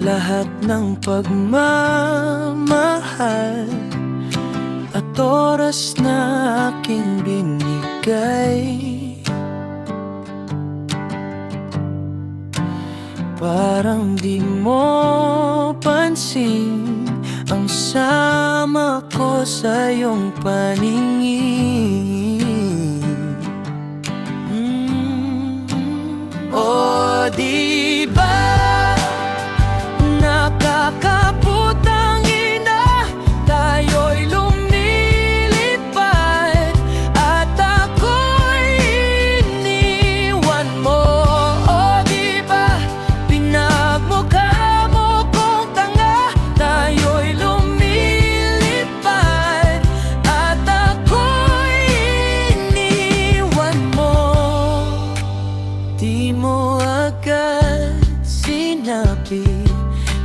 lahat ng pagmamahal at oras na aking binigay. Parang di mo pansin ang sama ko sa iyong paningin. O di ba nakakaputang ina, tayo'y lumilipad at ako'y iniwan mo. O di ba pinagmukha mo kong tanga, tayo'y lumilipad at ako'y iniwan mo. Di mo agad sinabi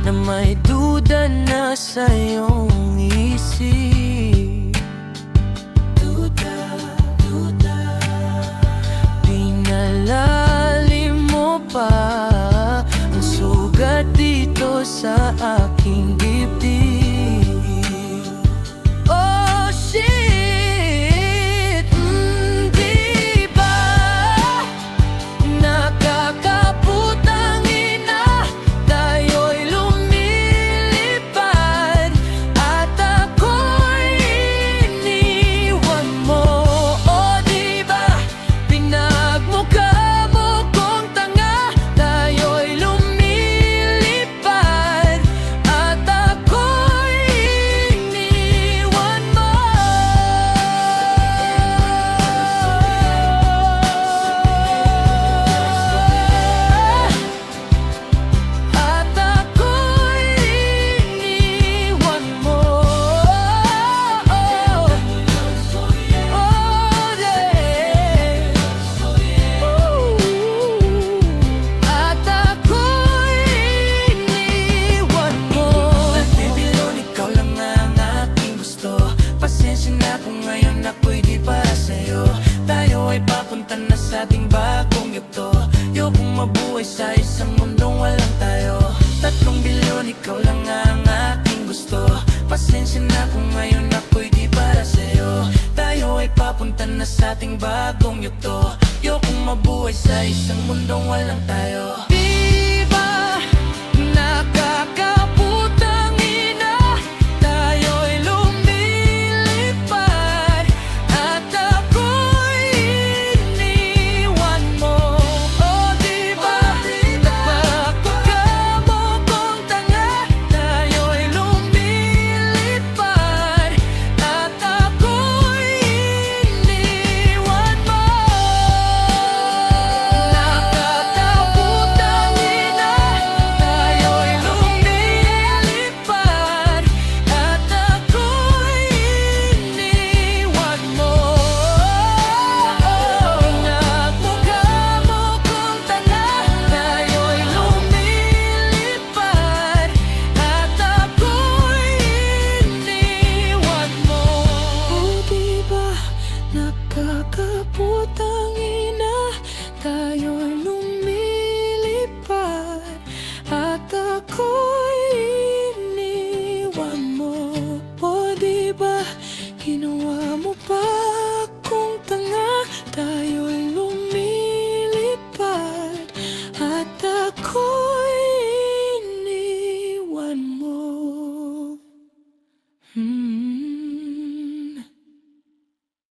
na may duda na sa iyong isip. Duda pinalalim mo pa ang sugat dito sa aking dibdib. Oh shit, di ba nakakaputang ina, tayo'y lumilipad at ako'y iniwan mo. O di ba pinagmukha mo kong tanga, tayo'y lumilipad at ako'y iniwan mo. At ako'y iniwan mo. At ako'y iniwan mo. Nagbibilon, ikaw lang ang aking gusto. Pasensya na kung ngayon ako'y di para sa'yo. Tayo ay papunta na sa ating bagong yugto. Ayokong mabuhay sa isang mundong walang tayo. 3 bilyon, ikaw lang ang aking gusto. Pasensya na kung ngayon ako'y di para sa'yo. Tayo ay papunta na sa ating bagong yugto. Ayokong mabuhay sa isang mundong walang tayo. Di ba nakakaputang